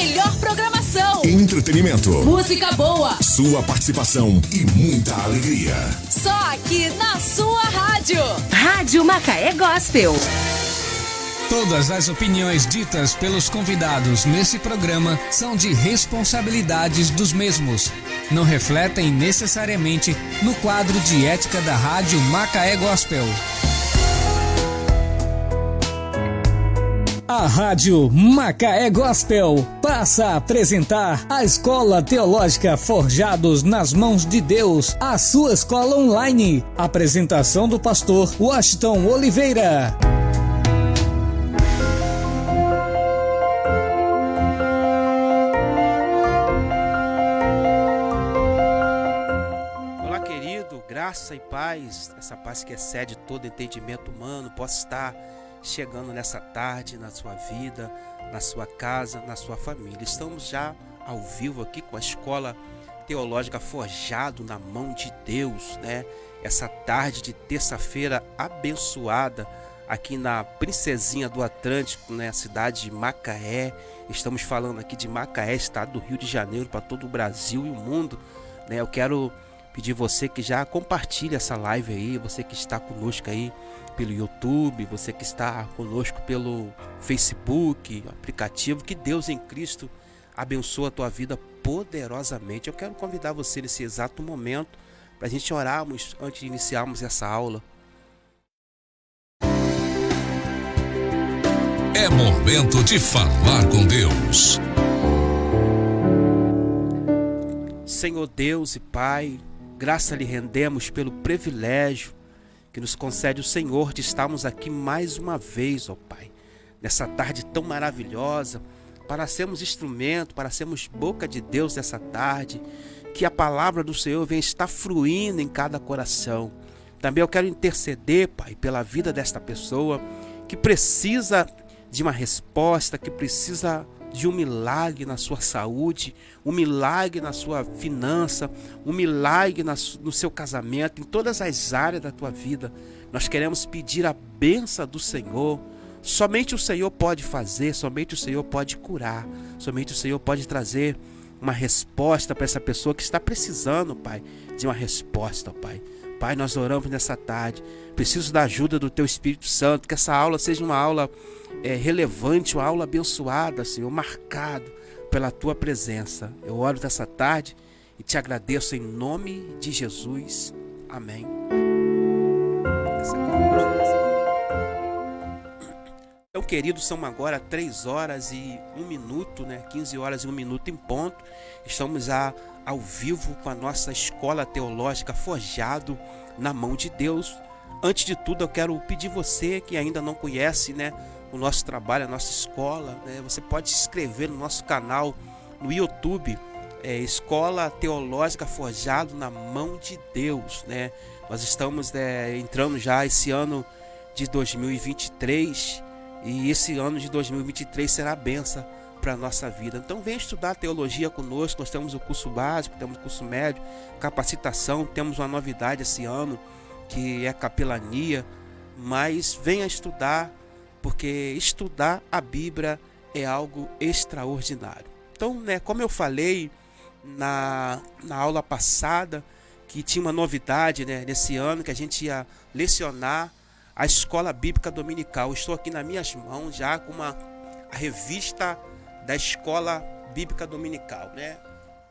melhor programação, entretenimento, música boa, sua participação e muita alegria. Só aqui na sua rádio. Rádio Macaé Gospel. Todas as opiniões ditas pelos convidados nesse programa são de responsabilidades dos mesmos. Não refletem necessariamente no quadro de ética da Rádio Macaé Gospel. A Rádio Macaé Gospel passa a apresentar a Escola Teológica Forjados nas Mãos de Deus, a sua escola online. Apresentação do pastor Washington Oliveira. Olá, querido, graça e paz, essa paz que excede todo entendimento humano, possa estar chegando nessa tarde na sua vida, na sua casa, na sua família. Estamos já ao vivo aqui com a Escola Teológica Forjado na Mão de Deus, né? Essa tarde de terça-feira abençoada aqui na Princesinha do Atlântico, né? A cidade de Macaé. Estamos falando aqui de Macaé, estado do Rio de Janeiro, para todo o Brasil e o mundo, né? Eu quero pedir você que já compartilhe essa live aí, você que está conosco aí pelo YouTube, você que está conosco pelo Facebook, aplicativo, que Deus em Cristo abençoe a tua vida poderosamente. Eu quero convidar você nesse exato momento para a gente orarmos antes de iniciarmos essa aula. É momento de falar com Deus. Senhor Deus e Pai, graça lhe rendemos pelo privilégio que nos concede o Senhor de estarmos aqui mais uma vez, ó Pai, nessa tarde tão maravilhosa, para sermos instrumento, para sermos boca de Deus nessa tarde, que a palavra do Senhor venha estar fluindo em cada coração. Também eu quero interceder, Pai, pela vida desta pessoa que precisa de uma resposta, que precisa de um milagre na sua saúde, um milagre na sua finança, um milagre no seu casamento, em todas as áreas da tua vida. Nós queremos pedir a bênção do Senhor. Somente o Senhor pode fazer, somente o Senhor pode curar, somente o Senhor pode trazer uma resposta para essa pessoa que está precisando, Pai, de uma resposta, Pai. Pai, nós oramos nessa tarde, preciso da ajuda do Teu Espírito Santo, que essa aula seja uma aula relevante, uma aula abençoada, Senhor, marcado pela Tua presença. Eu oro nessa tarde e te agradeço em nome de Jesus. Amém. Então, queridos, são agora 3 horas e 1 minuto, né? 15 horas e 1 minuto em ponto. Estamos ao vivo com a nossa Escola Teológica Forjado na Mão de Deus. Antes de tudo, eu quero pedir você que ainda não conhece, né, o nosso trabalho, a nossa escola, né? Você pode se inscrever no nosso canal no YouTube, Escola Teológica Forjado na Mão de Deus, né? Nós estamos entrando já esse ano de 2023 e esse ano de 2023 será a bênção para a nossa vida. Então venha estudar teologia conosco. Nós temos o curso básico, temos o curso médio, capacitação, temos uma novidade esse ano que é capelania, mas venha estudar, porque estudar a Bíblia é algo extraordinário. Então, né, como eu falei na aula passada, que tinha uma novidade, né, nesse ano, que a gente ia lecionar a Escola Bíblica Dominical. Estou aqui nas minhas mãos já com a revista da Escola Bíblica Dominical, né?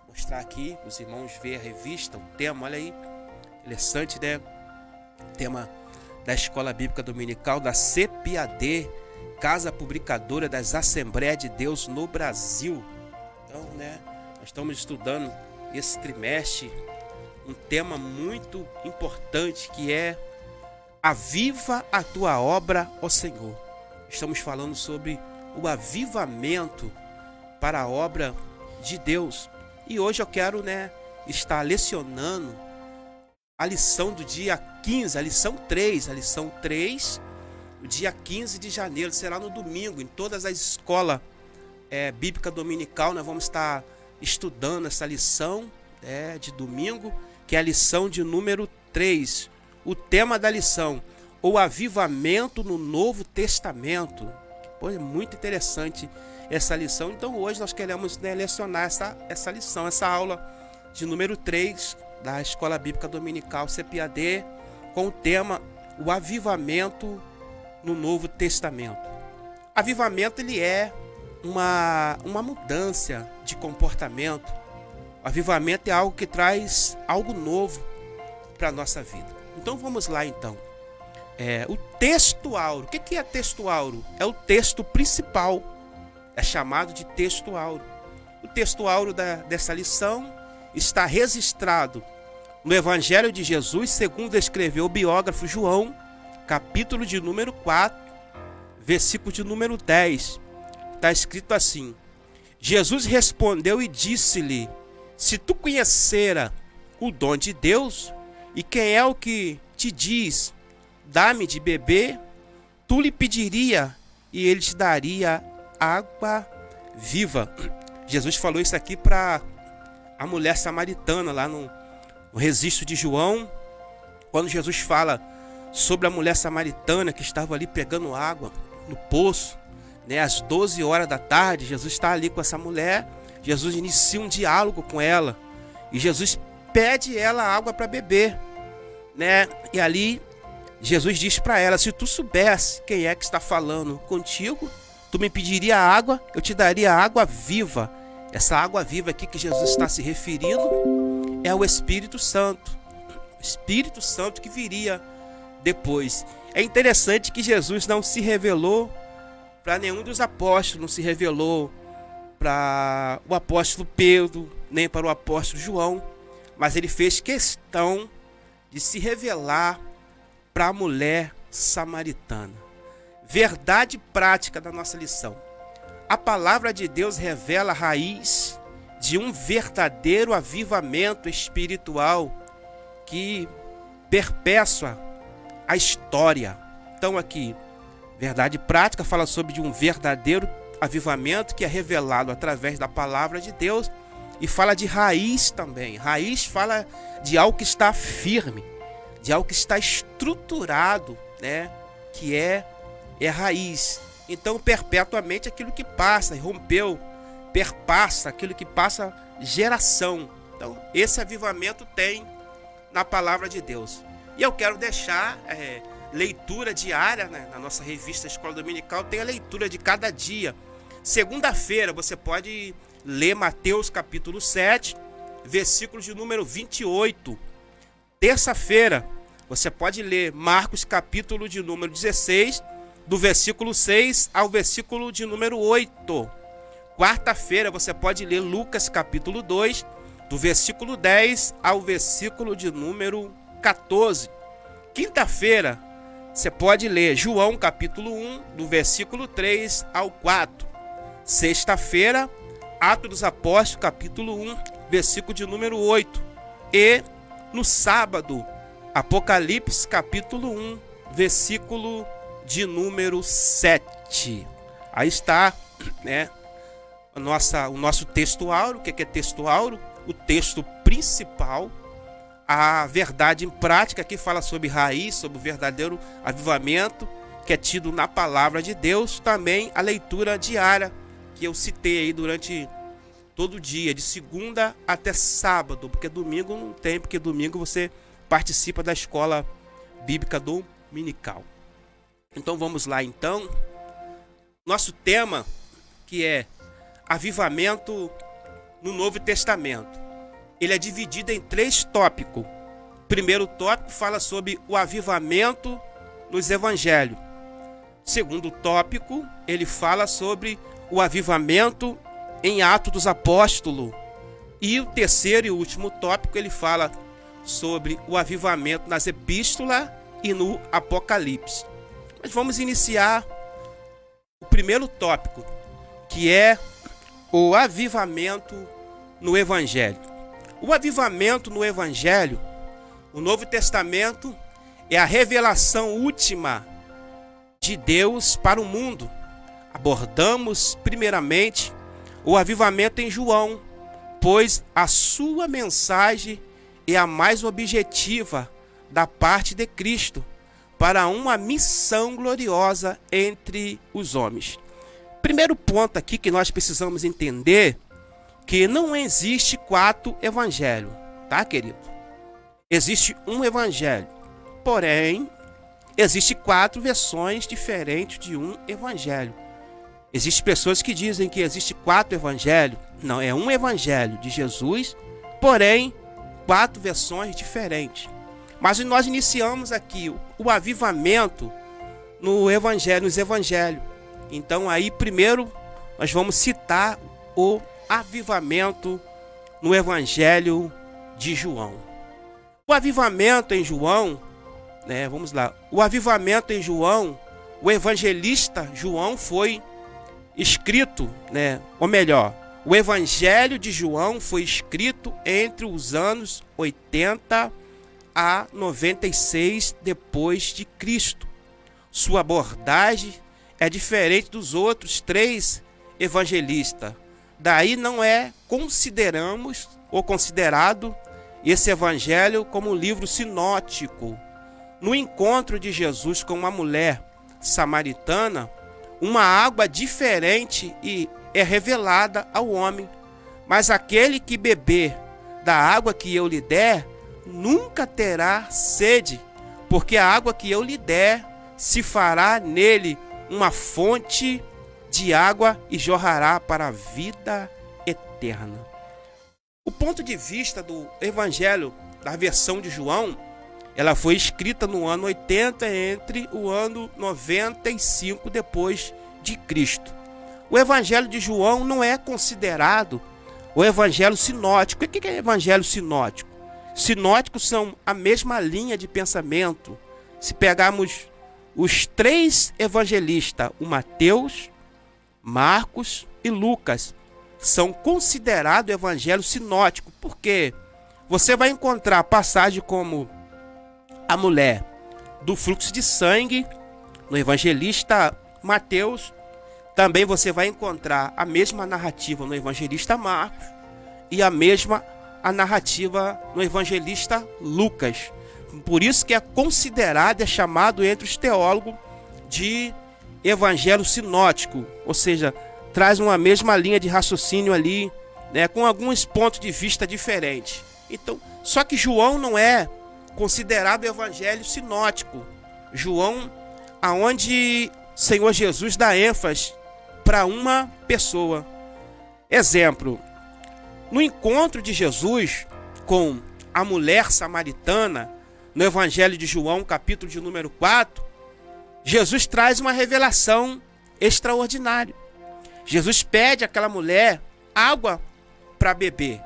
Vou mostrar aqui, os irmãos verem a revista, o tema, olha aí, interessante, né? Tema da Escola Bíblica Dominical da CPAD, Casa Publicadora das Assembleias de Deus no Brasil. Então, né, nós estamos estudando esse trimestre um tema muito importante, que é Aviva a tua obra, ó Senhor. Estamos falando sobre o avivamento para a obra de Deus. E hoje eu quero, né, estar lecionando a lição do dia 15, a lição 3, o dia 15 de janeiro, será no domingo, em todas as escolas bíblica dominical. Nós vamos estar estudando essa lição de domingo, que é a lição de número 3. O tema da lição, o avivamento no Novo Testamento. Pô, é muito interessante essa lição. Então hoje nós queremos, né, lecionar essa lição, essa aula de número 3 da Escola Bíblica Dominical CPAD, com o tema o avivamento no Novo Testamento. Avivamento, ele é uma mudança de comportamento. O avivamento é algo que traz algo novo para a nossa vida. Então vamos lá então. O texto áureo. O que é texto áureo? É o texto principal. É chamado de texto áureo. O texto áureo dessa lição está registrado no Evangelho de Jesus, segundo escreveu o biógrafo João, capítulo de número 4, versículo de número 10. Está escrito assim: Jesus respondeu e disse-lhe: se tu conhecera o dom de Deus, e quem é o que te diz, dá-me de beber, tu lhe pediria, e ele te daria água viva. Jesus falou isso aqui para a mulher samaritana, lá no registro de João, quando Jesus fala sobre a mulher samaritana que estava ali pegando água no poço, né, às 12 horas da tarde. Jesus está ali com essa mulher, Jesus inicia um diálogo com ela, e Jesus pede ela água para beber, né? E ali Jesus diz para ela: se tu soubesse quem é que está falando contigo, tu me pediria água, eu te daria água viva. Essa água viva aqui que Jesus está se referindo é o Espírito Santo. O Espírito Santo que viria depois. É interessante que Jesus não se revelou para nenhum dos apóstolos, não se revelou para o apóstolo Pedro, nem para o apóstolo João, mas ele fez questão de se revelar para a mulher samaritana. Verdade prática da nossa lição. A palavra de Deus revela a raiz de um verdadeiro avivamento espiritual que perpetua a história. Então aqui, verdade prática fala sobre de um verdadeiro avivamento que é revelado através da palavra de Deus, e fala de raiz também. Raiz fala de algo que está firme, de algo que está estruturado, né? Que é raiz. Então, perpetuamente aquilo que passa, rompeu, perpassa, aquilo que passa geração. Então, esse avivamento tem na palavra de Deus. E eu quero deixar leitura diária, né? Na nossa revista Escola Dominical tem a leitura de cada dia. Segunda-feira você pode ler Mateus capítulo 7, versículo de número 28. Terça-feira você pode ler Marcos capítulo de número 16, do versículo 6 ao versículo de número 8. Quarta-feira você pode ler Lucas capítulo 2, do versículo 10 ao versículo de número 14. Quinta-feira você pode ler João capítulo 1, do versículo 3 ao 4. Sexta-feira, Atos dos Apóstolos capítulo 1, versículo de número 8. E no sábado, Apocalipse capítulo 1, versículo de número 7. Aí está, né, o nosso texto áureo. O que é texto áureo? O texto principal, a verdade em prática, que fala sobre raiz, sobre o verdadeiro avivamento que é tido na palavra de Deus. Também a leitura diária que eu citei aí durante todo dia, de segunda até sábado, porque domingo não tem, porque domingo você participa da Escola Bíblica Dominical. Então vamos lá então. Nosso tema, que é avivamento no Novo Testamento. Ele é dividido em 3 tópicos. O primeiro tópico fala sobre o avivamento nos evangelhos. O segundo tópico, ele fala sobre o avivamento em Atos dos Apóstolos. E o terceiro e último tópico, ele fala sobre o avivamento nas epístolas e no Apocalipse. Mas vamos iniciar o primeiro tópico, que é o avivamento no Evangelho. O avivamento no Evangelho, o Novo Testamento, é a revelação última de Deus para o mundo. Abordamos primeiramente o avivamento em João, pois a sua mensagem é a mais objetiva da parte de Cristo para uma missão gloriosa entre os homens. Primeiro ponto aqui que nós precisamos entender que não existe 4 evangelhos, tá, querido? Existe um evangelho, porém, existe 4 versões diferentes de um evangelho. Existem pessoas que dizem que existe 4 evangelhos. Não, é um evangelho de Jesus, porém, 4 versões diferentes. Mas nós iniciamos aqui o avivamento nos evangelhos. Então aí primeiro nós vamos citar o avivamento no evangelho de João. O avivamento em João, vamos lá. O avivamento em João, o evangelista João foi escrito, ou melhor, o evangelho de João foi escrito entre os anos 80 a 96 depois de Cristo. Sua abordagem é diferente dos outros 3 evangelistas. Daí não é considerado esse evangelho como um livro sinótico. No encontro de Jesus com uma mulher samaritana, uma água diferente é revelada ao homem. Mas aquele que beber da água que eu lhe der, nunca terá sede, porque a água que eu lhe der se fará nele uma fonte de água e jorrará para a vida eterna. O ponto de vista do evangelho da versão de João, ela foi escrita no ano 80 entre o ano 95 depois de Cristo. O evangelho de João não é considerado o evangelho sinótico. O que é evangelho sinótico? Sinóticos são a mesma linha de pensamento. Se pegarmos os 3 evangelistas, o Mateus, Marcos e Lucas, são considerados evangelho sinótico. Por quê? Você vai encontrar passagem como a mulher do fluxo de sangue no evangelista Mateus. Também você vai encontrar a mesma narrativa no evangelista Marcos e a mesma narrativa no evangelista Lucas. Por isso que é considerado, é chamado entre os teólogos de evangelho sinótico, ou seja, traz uma mesma linha de raciocínio ali, com alguns pontos de vista diferentes. Então, só que João não é considerado evangelho sinótico. João, aonde Senhor Jesus dá ênfase para uma pessoa. Exemplo, no encontro de Jesus com a mulher samaritana, no evangelho de João, capítulo de número 4, Jesus traz uma revelação extraordinária. Jesus pede àquela mulher água para beber.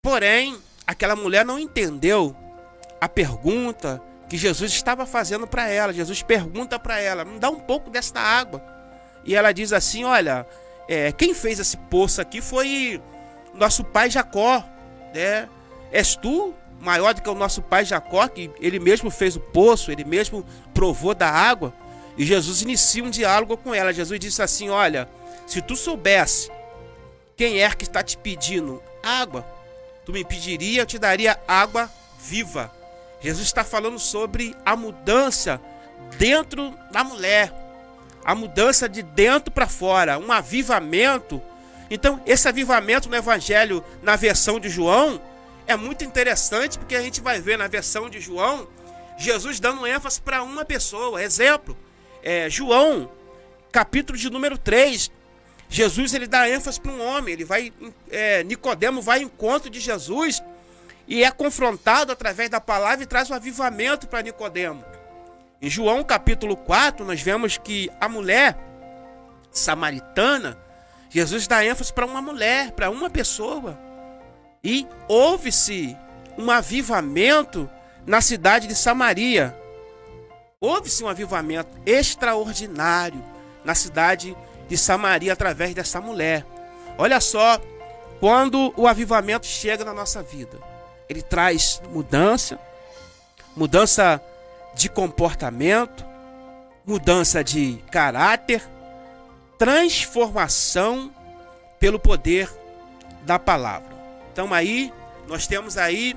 Porém, aquela mulher não entendeu a pergunta que Jesus estava fazendo para ela. Jesus pergunta para ela: me dá um pouco desta água. E ela diz assim: olha, quem fez esse poço aqui foi nosso pai Jacó, És tu maior do que o nosso pai Jacó, que ele mesmo fez o poço, ele mesmo provou da água? E Jesus inicia um diálogo com ela. Jesus disse assim: olha, se tu soubesse quem é que está te pedindo água, tu me pediria, eu te daria água viva. Jesus está falando sobre a mudança dentro da mulher, a mudança de dentro para fora, um avivamento. Então, esse avivamento no evangelho, na versão de João, é muito interessante, porque a gente vai ver na versão de João, Jesus dando ênfase para uma pessoa. Exemplo, João, capítulo de número 3, Jesus ele dá ênfase para um homem. Ele vai, Nicodemo vai ao encontro de Jesus e é confrontado através da palavra e traz um avivamento para Nicodemo. Em João capítulo 4, nós vemos que a mulher samaritana, Jesus dá ênfase para uma mulher, para uma pessoa. E houve-se um avivamento na cidade de Samaria. Houve-se um avivamento extraordinário na cidade de Samaria através dessa mulher. Olha só, quando o avivamento chega na nossa vida, ele traz mudança de comportamento, mudança de caráter, transformação pelo poder da palavra. Então aí, nós temos aí,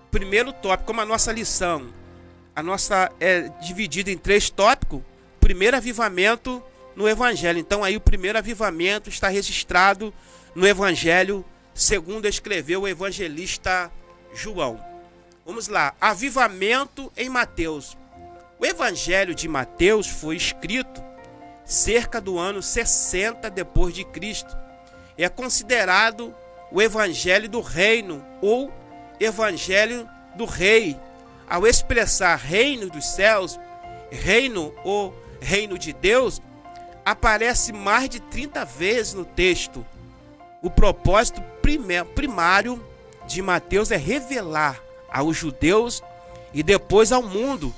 primeiro tópico, como a nossa lição, a nossa é dividida em 3 tópicos. Primeiro, avivamento no Evangelho. Então aí o primeiro avivamento está registrado no Evangelho segundo escreveu o evangelista João. Vamos lá, avivamento em Mateus. O Evangelho de Mateus foi escrito cerca do ano 60 depois de Cristo. É considerado o Evangelho do Reino ou Evangelho do Rei. Ao expressar reino dos céus, reino ou reino de Deus, aparece mais de 30 vezes no texto. O propósito primário de Mateus é revelar aos judeus e depois ao mundo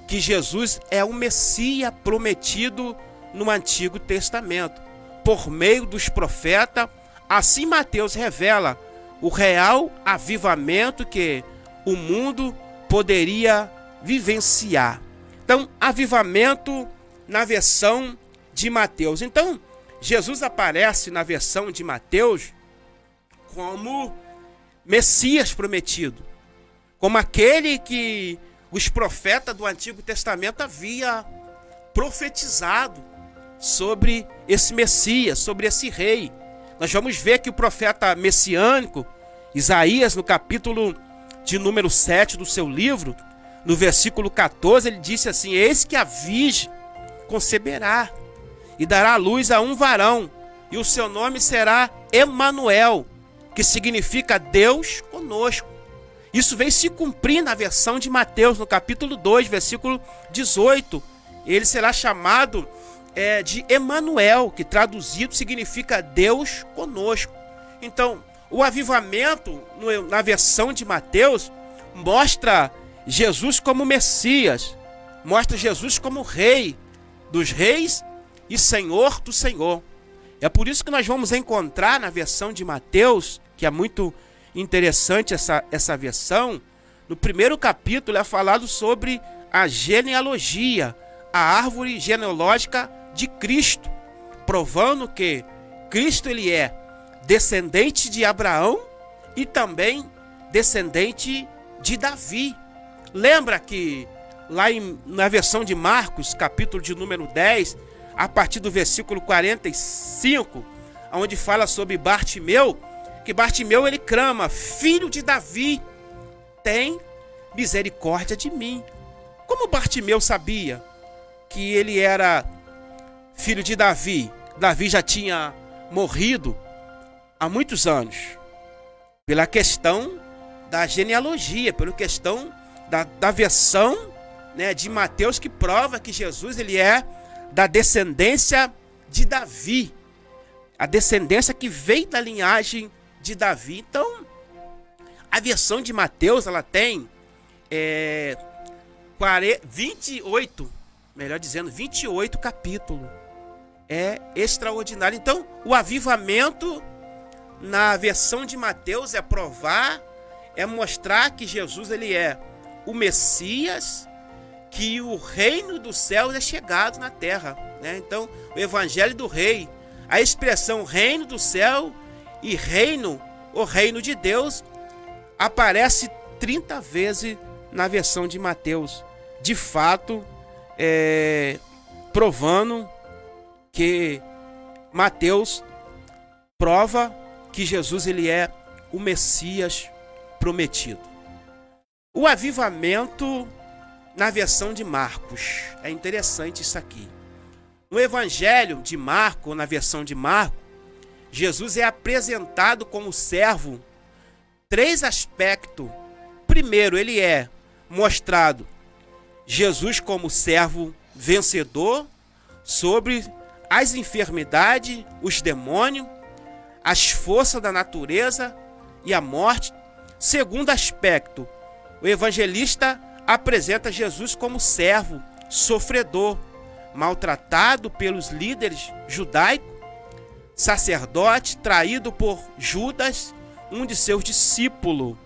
que Jesus é o Messias prometido no Antigo Testamento. Por meio dos profetas, assim Mateus revela o real avivamento que o mundo poderia vivenciar. Então, avivamento na versão de Mateus. Então, Jesus aparece na versão de Mateus como Messias prometido, como aquele que os profetas do Antigo Testamento havia profetizado sobre esse Messias, sobre esse rei. Nós vamos ver que o profeta messiânico, Isaías, no capítulo de número 7 do seu livro, no versículo 14, ele disse assim: eis que a virgem conceberá e dará luz a um varão, e o seu nome será Emanuel, que significa Deus conosco. Isso vem se cumprir na versão de Mateus, no capítulo 2, versículo 18. Ele será chamado de Emanuel, que traduzido significa Deus conosco. Então, o avivamento na versão de Mateus mostra Jesus como Messias, mostra Jesus como Rei dos reis e Senhor do Senhor. É por isso que nós vamos encontrar na versão de Mateus, que é muito interessante essa versão, no primeiro capítulo é falado sobre a genealogia, a árvore genealógica de Cristo, provando que Cristo ele é descendente de Abraão e também descendente de Davi. Lembra que lá na versão de Marcos, capítulo de número 10, a partir do versículo 45, onde fala sobre Bartimeu, que Bartimeu ele clama: filho de Davi, tem misericórdia de mim. Como Bartimeu sabia que ele era filho de Davi? Davi já tinha morrido há muitos anos. Pela questão da genealogia, pela questão da versão, né, de Mateus, que prova que Jesus ele é da descendência de Davi, a descendência que veio da linhagem de Davi. Então, a versão de Mateus ela tem 28 capítulos. É extraordinário. Então, o avivamento na versão de Mateus é provar, é mostrar que Jesus ele é o Messias, que o reino dos céus é chegado na terra, né? Então, o Evangelho do Rei, a expressão reino do céu e reino, o reino de Deus, aparece 30 vezes na versão de Mateus. De fato, provando que Mateus prova que Jesus ele é o Messias prometido. O avivamento na versão de Marcos. É interessante isso aqui. No Evangelho de Marcos, na versão de Marcos, Jesus é apresentado como servo. 3 aspectos. Primeiro, ele é mostrado Jesus como servo vencedor sobre as enfermidades, os demônios, as forças da natureza e a morte. Segundo aspecto, o evangelista apresenta Jesus como servo, sofredor, maltratado pelos líderes judaicos, sacerdote, traído por Judas, um de seus discípulos,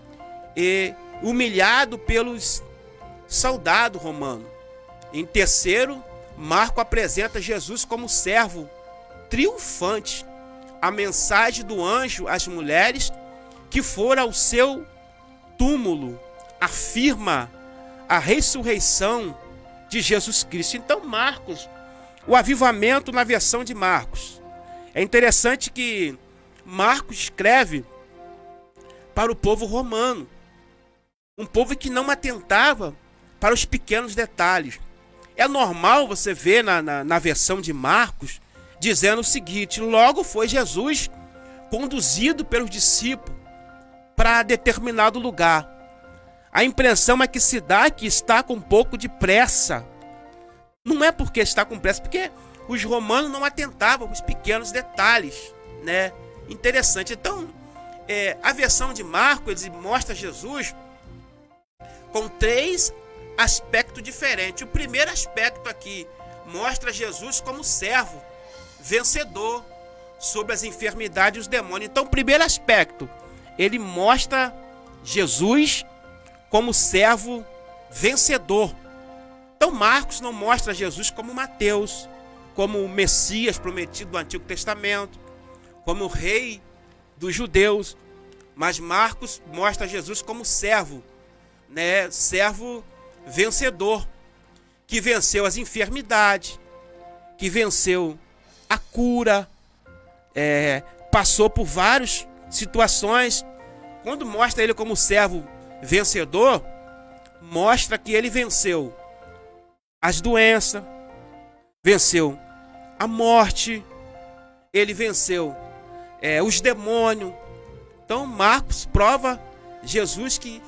e humilhado pelos soldados romanos. Em terceiro, Marcos apresenta Jesus como servo triunfante. A mensagem do anjo às mulheres que foram ao seu túmulo afirma a ressurreição de Jesus Cristo. Então Marcos o avivamento na versão de Marcos. É interessante que Marcos escreve para o povo romano, um povo que não atentava para os pequenos detalhes. É normal você ver na versão de Marcos dizendo o seguinte: logo foi Jesus conduzido pelos discípulos para determinado lugar. A impressão é que se dá que está com um pouco de pressa. Não é porque está com pressa, porque os romanos não atentavam aos pequenos detalhes, né? Interessante. Então, a versão de Marcos ele mostra Jesus com 3 aspectos diferentes. O primeiro aspecto aqui mostra Jesus como servo, vencedor sobre as enfermidades e os demônios. Então, o primeiro aspecto, ele mostra Jesus como servo vencedor. Então, Marcos não mostra Jesus como Mateus, como o Messias prometido do Antigo Testamento, como o rei dos judeus, mas Marcos mostra Jesus como servo, né? Servo vencedor, que venceu as enfermidades, que venceu a cura, passou por várias situações. Quando mostra ele como servo vencedor, mostra que ele venceu as doenças, venceu a morte, ele venceu os demônios. Então Marcos prova Jesus que,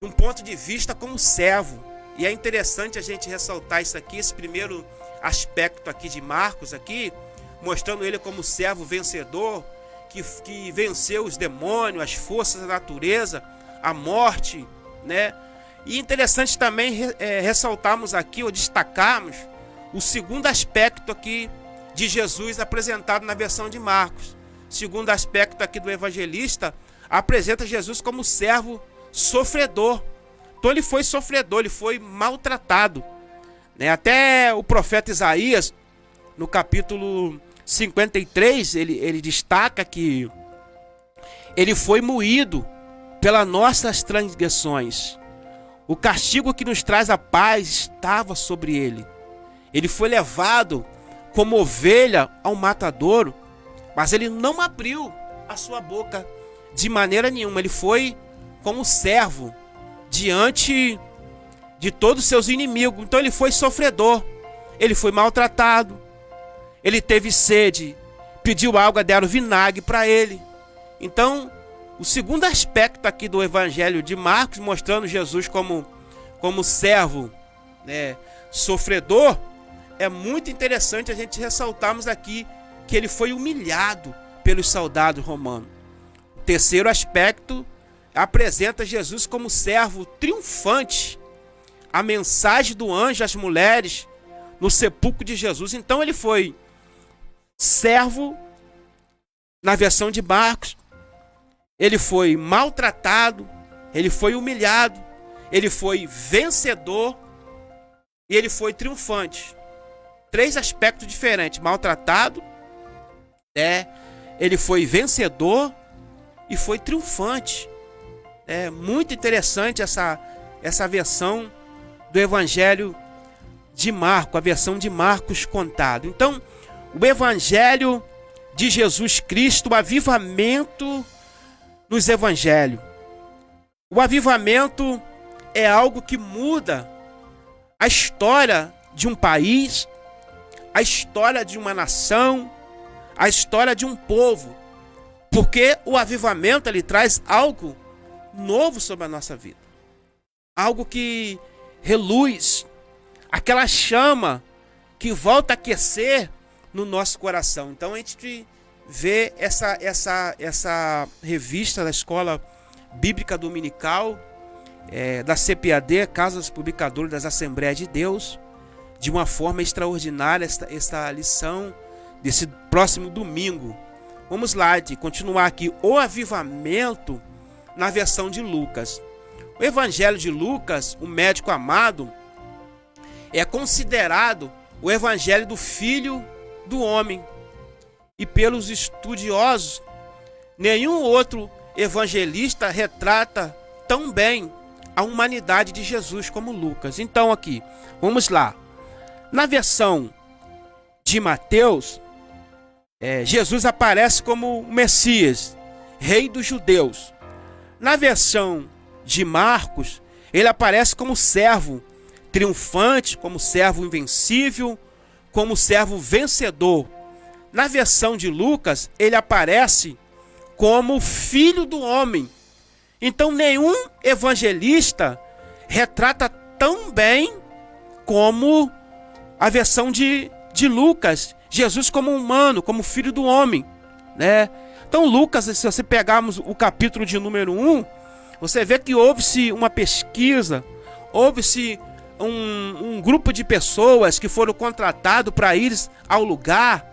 de um ponto de vista, como servo. E é interessante a gente ressaltar isso aqui, esse primeiro aspecto aqui de Marcos, aqui, mostrando ele como servo vencedor, que venceu os demônios, as forças da natureza, a morte, né? E interessante também ressaltarmos aqui, ou destacarmos, o segundo aspecto aqui de Jesus apresentado na versão de Marcos. O segundo aspecto aqui do evangelista apresenta Jesus como servo sofredor. Então ele foi sofredor, ele foi maltratado, né? Até o profeta Isaías, no capítulo 53, ele destaca que ele foi moído pelas nossas transgressões. O castigo que nos traz a paz estava sobre ele. Ele foi levado como ovelha ao matadouro, mas ele não abriu a sua boca de maneira nenhuma. Ele foi como servo diante de todos os seus inimigos. Então ele foi sofredor, ele foi maltratado, ele teve sede, pediu água, deram vinagre para ele. Então, o segundo aspecto aqui do evangelho de Marcos, mostrando Jesus como servo, né, sofredor, é muito interessante a gente ressaltarmos aqui que ele foi humilhado pelos soldados romanos. O terceiro aspecto apresenta Jesus como servo triunfante. A mensagem do anjo às mulheres no sepulcro de Jesus. Então ele foi servo na versão de Marcos, ele foi maltratado, ele foi humilhado, ele foi vencedor e ele foi triunfante. 3 aspectos diferentes: maltratado, ele foi vencedor e foi triunfante. É muito interessante essa versão do evangelho de Marcos, a versão de Marcos contado. Então, o evangelho de Jesus Cristo, o avivamento nos evangelhos. O avivamento é algo que muda a história de um país, a história de uma nação, a história de um povo. Porque o avivamento ele traz algo novo sobre a nossa vida. Algo que reluz, aquela chama que volta a aquecer no nosso coração. Então a gente vê essa revista da Escola Bíblica Dominical, da CPAD, Casa dos Publicadores das Assembleias de Deus, de uma forma extraordinária essa lição desse próximo domingo. Vamos lá, de continuar aqui, o avivamento na versão de Lucas. O Evangelho de Lucas, o médico amado, é considerado o Evangelho do Filho do Homem. E pelos estudiosos, nenhum outro evangelista retrata tão bem a humanidade de Jesus como Lucas. Então aqui, vamos lá. Na versão de Mateus, Jesus aparece como o Messias, rei dos judeus. Na versão de Marcos, ele aparece como servo triunfante, como servo invencível, como servo vencedor. Na versão de Lucas, ele aparece como filho do homem. Então, nenhum evangelista retrata tão bem como a versão de Lucas, Jesus como humano, como filho do homem, né? Então, Lucas, se você pegarmos o capítulo de número 1, você vê que houve-se uma pesquisa, houve-se um grupo de pessoas que foram contratados para ir ao lugar,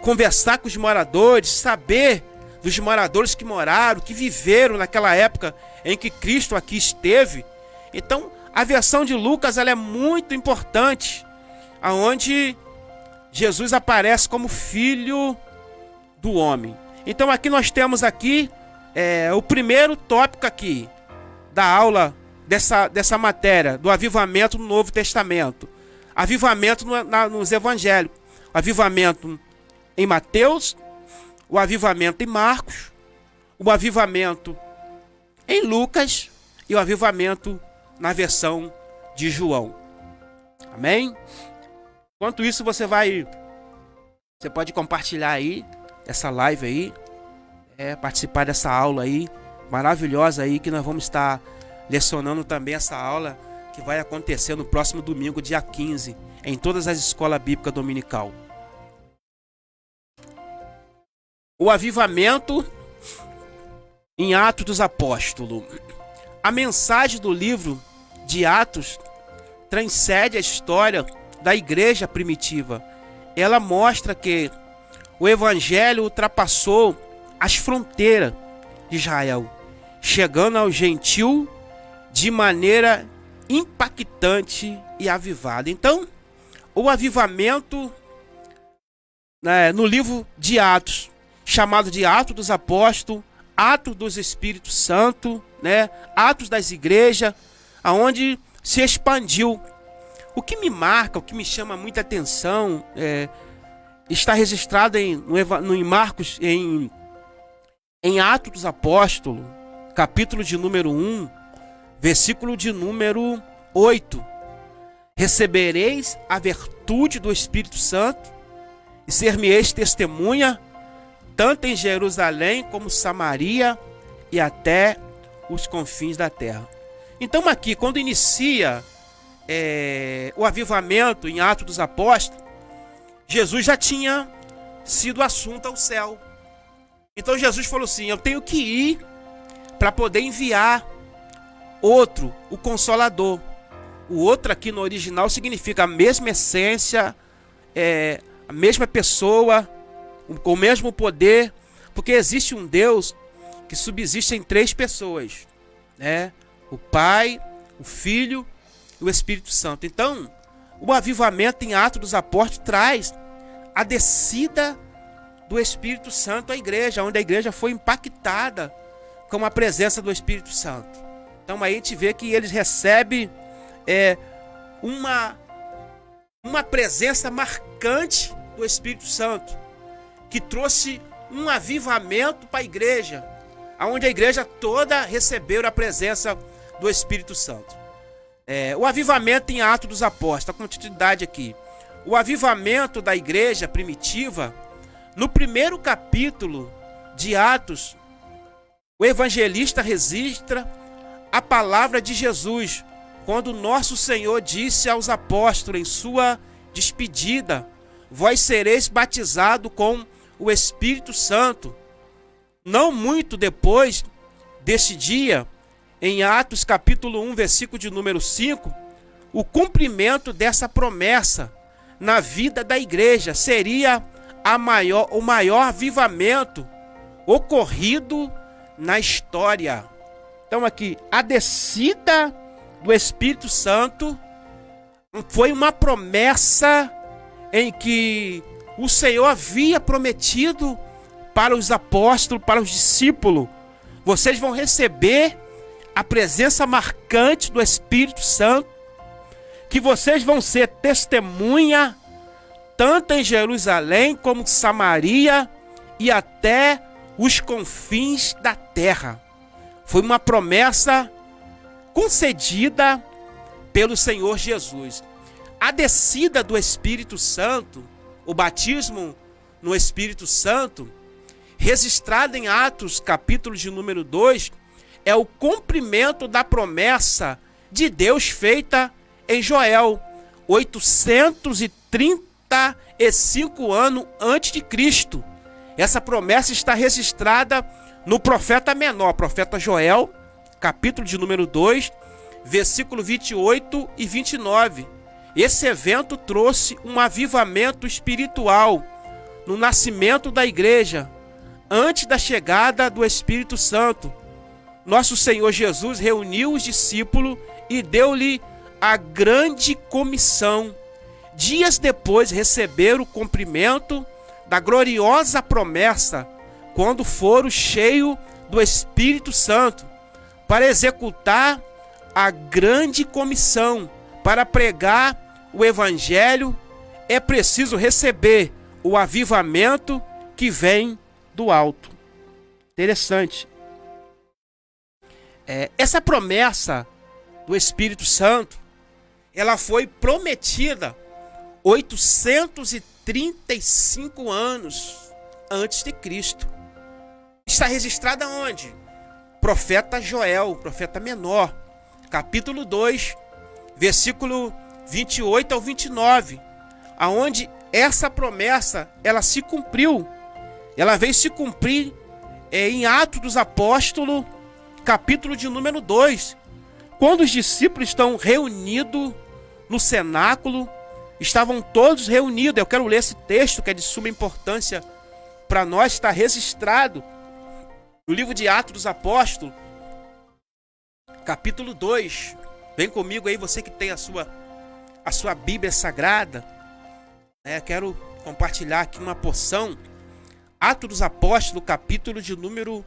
conversar com os moradores, saber dos moradores que moraram, que viveram naquela época em que Cristo aqui esteve. Então, a versão de Lucas ela é muito importante, aonde Jesus aparece como filho do homem. Então, aqui nós temos aqui o primeiro tópico aqui da aula dessa matéria, do avivamento no Novo Testamento. Avivamento nos Evangelhos. Avivamento em Mateus, o avivamento em Marcos, o avivamento em Lucas e o avivamento na versão de João. Amém? Enquanto isso, você pode compartilhar aí essa live aí, participar dessa aula aí, maravilhosa aí, que nós vamos estar lecionando também essa aula que vai acontecer no próximo domingo, dia 15, em todas as escolas bíblicas dominical. O avivamento em Atos dos Apóstolos. A mensagem do livro de Atos transcende a história da igreja primitiva. Ela mostra que o evangelho ultrapassou as fronteiras de Israel, chegando ao gentil de maneira impactante e avivada. Então, o avivamento no livro de Atos, chamado de Atos dos Apóstolos, Atos dos Espíritos Santos, Atos das Igrejas, aonde se expandiu. O que me marca, o que me chama muita atenção, está registrado em Marcos, em Atos dos Apóstolos, capítulo de número 1, versículo de número 8. Recebereis a virtude do Espírito Santo e ser-me-eis testemunha, tanto em Jerusalém como Samaria e até os confins da terra. Então aqui, quando inicia o avivamento em Atos dos Apóstolos, Jesus já tinha sido assunto ao céu. Então Jesus falou assim: eu tenho que ir para poder enviar outro, o Consolador. O outro aqui no original significa a mesma essência, a mesma pessoa, com o mesmo poder, porque existe um Deus que subsiste em 3 pessoas, o Pai, o Filho e o Espírito Santo. Então, o avivamento em Atos dos Apóstolos traz a descida do Espírito Santo à igreja, onde a igreja foi impactada com a presença do Espírito Santo. Então aí a gente vê que eles recebem uma presença marcante do Espírito Santo, que trouxe um avivamento para a igreja, onde a igreja toda recebeu a presença do Espírito Santo. O avivamento em Atos dos Apóstolos, a continuidade aqui. O avivamento da igreja primitiva, no primeiro capítulo de Atos, o evangelista registra a palavra de Jesus, quando nosso Senhor disse aos apóstolos em sua despedida: vós sereis batizados com o Espírito Santo. Não muito depois desse dia, em Atos capítulo 1, versículo de número 5, o cumprimento dessa promessa na vida da igreja seria o maior avivamento ocorrido na história. Então aqui, a descida do Espírito Santo foi uma promessa em que o Senhor havia prometido para os apóstolos, para os discípulos: vocês vão receber a presença marcante do Espírito Santo, que vocês vão ser testemunha tanto em Jerusalém como Samaria e até os confins da terra. Foi uma promessa concedida pelo Senhor Jesus. A descida do Espírito Santo, o batismo no Espírito Santo, registrado em Atos, capítulo de número 2, é o cumprimento da promessa de Deus feita em Joel, 835 anos antes de Cristo. Essa promessa está registrada no profeta menor, profeta Joel, capítulo de número 2, versículo 28 e 29. Esse evento trouxe um avivamento espiritual no nascimento da igreja, antes da chegada do Espírito Santo. Nosso Senhor Jesus reuniu os discípulos e deu-lhe a grande comissão. Dias depois receberam o cumprimento da gloriosa promessa, quando foram cheios do Espírito Santo, para executar a grande comissão, para pregar o Evangelho. É preciso receber o avivamento que vem do alto. Interessante. Essa promessa do Espírito Santo, ela foi prometida 835 anos antes de Cristo. Está registrada onde? Profeta Joel, profeta menor, capítulo 2, versículo 28 ao 29, aonde essa promessa, ela se cumpriu. Ela veio se cumprir em Atos dos Apóstolos, capítulo de número 2, quando os discípulos estão reunidos no cenáculo, estavam todos reunidos. Eu quero ler esse texto que é de suma importância para nós, está registrado no livro de Atos dos Apóstolos, capítulo 2. Vem comigo aí, você que tem a sua Bíblia Sagrada. Quero compartilhar aqui uma porção. Atos dos Apóstolos, capítulo de número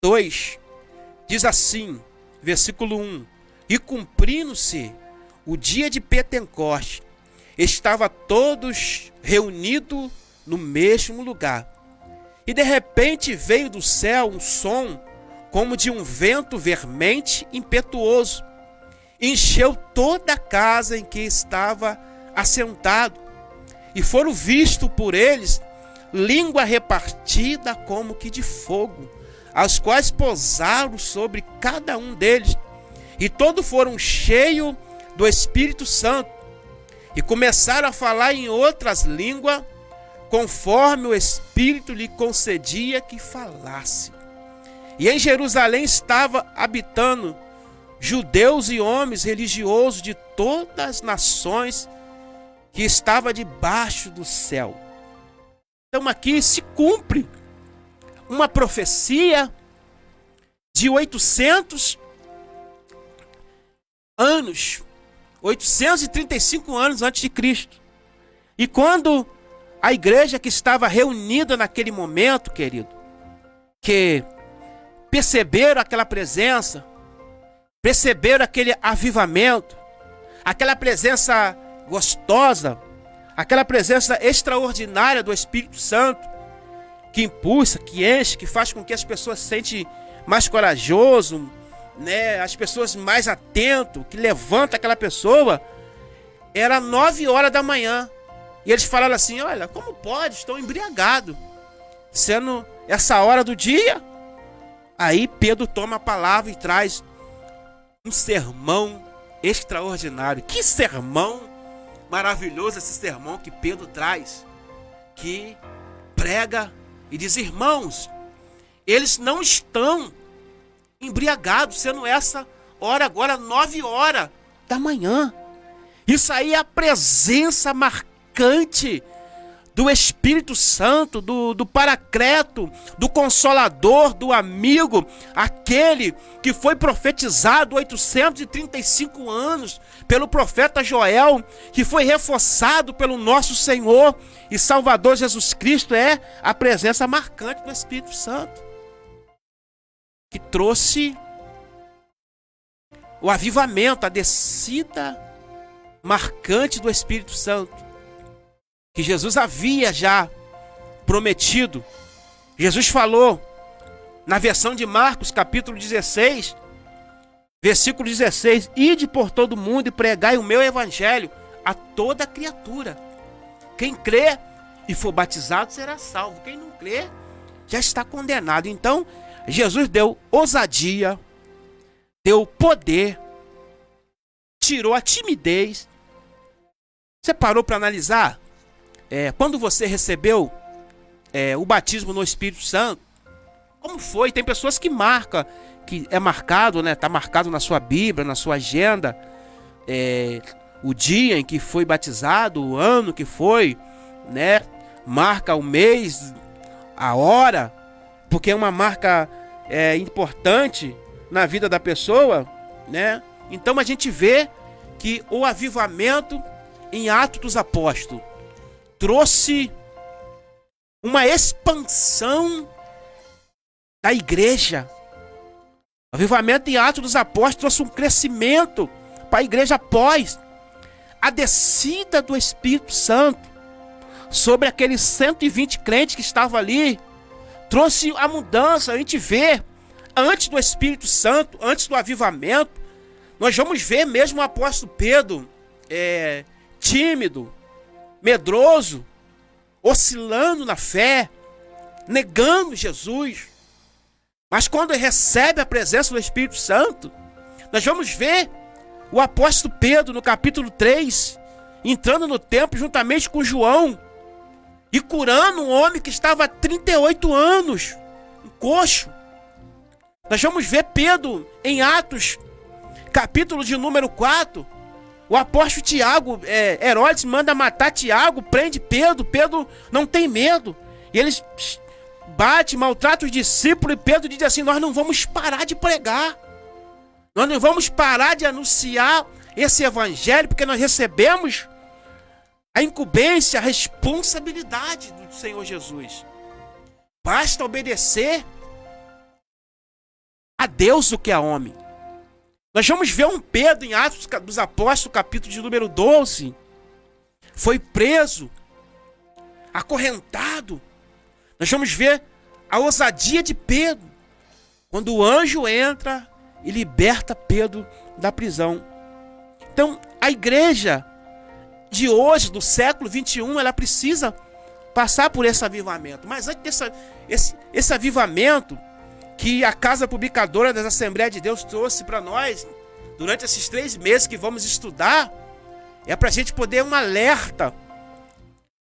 2. Diz assim, versículo 1. E cumprindo-se o dia de Pentecoste, estava todos reunidos no mesmo lugar. E de repente veio do céu um som como de um vento vermente impetuoso. Encheu toda a casa em que estava assentado. E foram vistos por eles língua repartida como que de fogo, as quais pousaram sobre cada um deles. E todos foram cheios do Espírito Santo e começaram a falar em outras línguas, conforme o Espírito lhe concedia que falasse. E em Jerusalém estava habitando judeus e homens religiosos de todas as nações que estava debaixo do céu. Então aqui se cumpre uma profecia de 800 anos, 835 anos antes de Cristo. E quando a igreja que estava reunida naquele momento, querido, que perceberam aquela presença, perceberam aquele avivamento, aquela presença gostosa, aquela presença extraordinária do Espírito Santo, que impulsa, que enche, que faz com que as pessoas se sentem mais corajoso, as pessoas mais atentas, que levanta aquela pessoa. Era 9 horas da manhã. E eles falaram assim: olha, como pode? Estou embriagado. Sendo essa hora do dia. Aí Pedro toma a palavra e traz um sermão extraordinário. Que sermão maravilhoso esse sermão que Pedro traz. Que prega e diz: irmãos, eles não estão embriagados, sendo essa hora agora 9 horas da manhã. Isso aí é a presença marcante do Espírito Santo, do Paracleto, do Consolador, do amigo, aquele que foi profetizado 835 anos pelo profeta Joel, que foi reforçado pelo nosso Senhor e Salvador Jesus Cristo. É a presença marcante do Espírito Santo, que trouxe o avivamento, a descida marcante do Espírito Santo. que Jesus havia já prometido. Jesus falou na versão de Marcos, capítulo 16, versículo 16: ide por todo o mundo e pregai o meu evangelho a toda criatura. Quem crê e for batizado será salvo. Quem não crê já está condenado. Então, Jesus deu ousadia, deu poder, tirou a timidez. Você parou para analisar? Quando você recebeu o batismo no Espírito Santo, como foi? Tem pessoas que marcam, que é marcado, né? Está marcado na sua Bíblia, na sua agenda, o dia em que foi batizado, o ano que foi, né? Marca o mês, a hora, porque é uma marca importante na vida da pessoa, né? Então a gente vê que o avivamento em Atos dos Apóstolos trouxe uma expansão da igreja. O avivamento em Atos dos Apóstolos trouxe um crescimento para a igreja após a descida do Espírito Santo sobre aqueles 120 crentes que estavam ali. Trouxe a mudança. A gente vê, antes do Espírito Santo, antes do avivamento, nós vamos ver mesmo o apóstolo Pedro tímido, medroso, oscilando na fé, negando Jesus. Mas quando ele recebe a presença do Espírito Santo, nós vamos ver o apóstolo Pedro no capítulo 3, entrando no templo juntamente com João e curando um homem que estava há 38 anos, um coxo. Nós vamos ver Pedro em Atos, capítulo de número 4, o apóstolo Tiago, Herodes manda matar Tiago, prende Pedro, Pedro não tem medo, e eles batem, maltratam os discípulos, e Pedro diz assim: nós não vamos parar de pregar, nós não vamos parar de anunciar esse evangelho, porque nós recebemos a incumbência, a responsabilidade do Senhor Jesus. Basta obedecer a Deus do que a homem. Nós vamos ver um Pedro em Atos dos Apóstolos, capítulo de número 12. Foi preso, acorrentado. Nós vamos ver a ousadia de Pedro, quando o anjo entra e liberta Pedro da prisão. Então, a igreja de hoje, do século 21, ela precisa passar por esse avivamento. Mas antes esse avivamento que a Casa Publicadora das Assembleias de Deus trouxe para nós, durante esses 3 meses que vamos estudar, é para a gente poder um alerta,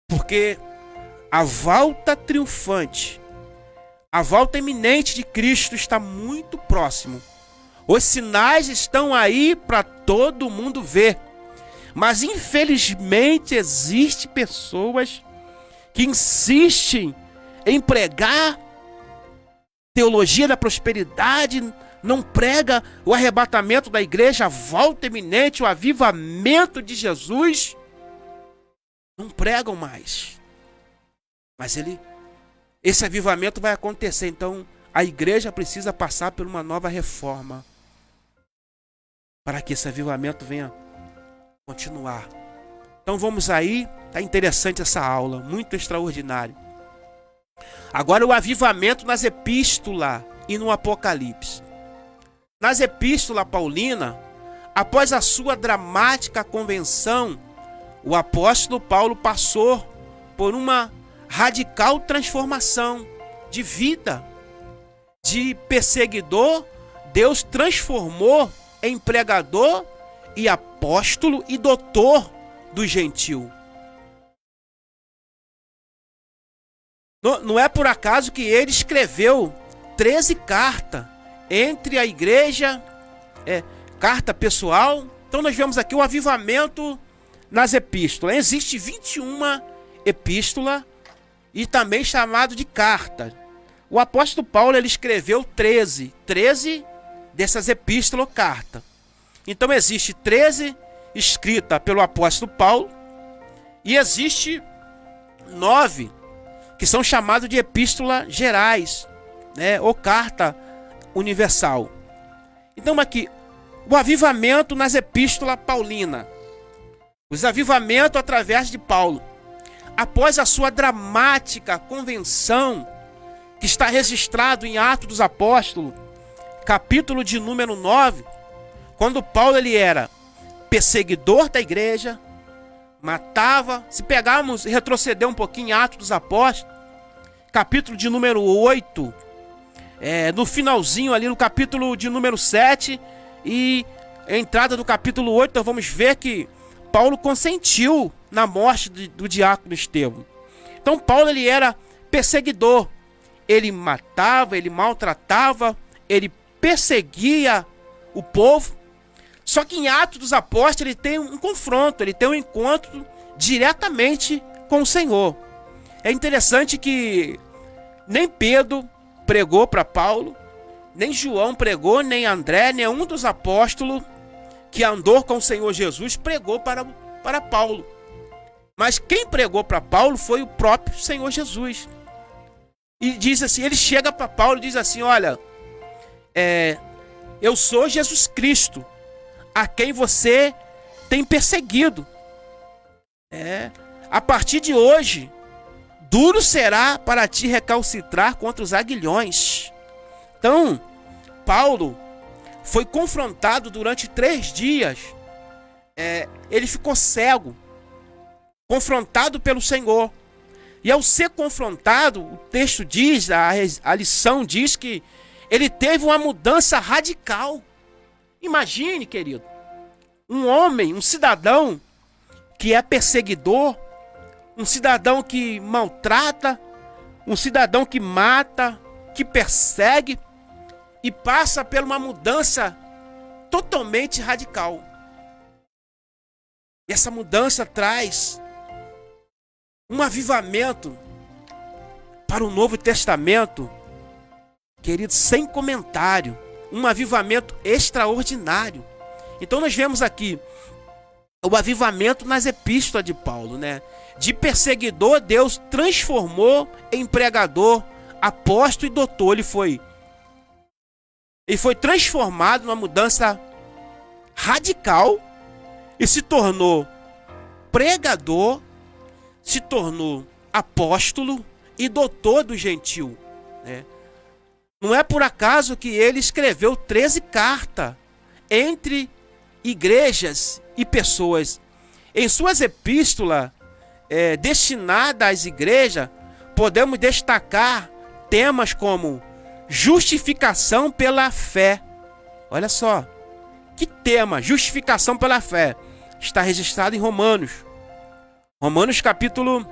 porque a volta triunfante, a volta iminente de Cristo está muito próximo. Os sinais estão aí para todo mundo ver, mas infelizmente existem pessoas que insistem em pregar teologia da prosperidade, não prega o arrebatamento da igreja, a volta iminente, o avivamento de Jesus. Não pregam mais. Mas esse avivamento vai acontecer. Então a igreja precisa passar por uma nova reforma para que esse avivamento venha continuar. Então vamos aí. Está interessante essa aula, muito extraordinário. Agora o avivamento nas epístolas e no Apocalipse. Nas epístolas paulinas, após a sua dramática convenção, o apóstolo Paulo passou por uma radical transformação de vida. De perseguidor, Deus transformou em pregador e apóstolo e doutor do gentil. Não é por acaso que ele escreveu 13 cartas entre a igreja, carta pessoal. Então nós vemos aqui o avivamento nas epístolas. Existe 21 epístolas e também chamado de carta. O apóstolo Paulo ele escreveu 13 dessas epístolas ou cartas. Então existe 13 escritas pelo apóstolo Paulo e existe 9 que são chamados de epístolas gerais, né, ou carta universal. Então aqui, o avivamento nas epístolas paulinas. Os avivamentos através de Paulo. após a sua dramática convenção, que está registrado em Atos dos Apóstolos, capítulo de número 9, quando Paulo ele era perseguidor da igreja, matava. Se pegarmos e retroceder um pouquinho em Atos dos Apóstolos, capítulo de número 8, no finalzinho ali, no capítulo de número 7 e a entrada do capítulo 8, nós vamos ver que Paulo consentiu na morte do diácono Estevão. Então Paulo ele era perseguidor, ele matava, ele maltratava, ele perseguia o povo. Só que em Atos dos Apóstolos ele tem um confronto, ele tem um encontro diretamente com o Senhor. É interessante que nem Pedro pregou para Paulo, nem João pregou, nem André, nenhum dos apóstolos que andou com o Senhor Jesus pregou para Paulo. Mas quem pregou para Paulo foi o próprio Senhor Jesus. E diz assim, ele chega para Paulo e diz assim, olha, eu sou Jesus Cristo, a quem você tem perseguido. A partir de hoje, duro será para ti recalcitrar contra os aguilhões. Então, Paulo foi confrontado durante 3 dias. Ele ficou cego, confrontado pelo Senhor. E ao ser confrontado, o texto diz, a lição diz que ele teve uma mudança radical. Imagine, querido, um homem, um cidadão que é perseguidor, um cidadão que maltrata, um cidadão que mata, que persegue, e passa por uma mudança totalmente radical. E essa mudança traz um avivamento para o Novo Testamento, querido, sem comentário, um avivamento extraordinário. Então nós vemos aqui o avivamento nas epístolas de Paulo, né? De perseguidor, Deus transformou em pregador, apóstolo e doutor. Ele foi transformado numa mudança radical e se tornou pregador, se tornou apóstolo e doutor do gentil, né? Não é por acaso que ele escreveu 13 cartas entre igrejas e pessoas. Em suas epístolas destinadas às igrejas, podemos destacar temas como justificação pela fé. Olha só, que tema, justificação pela fé. Está registrado em Romanos. Romanos capítulo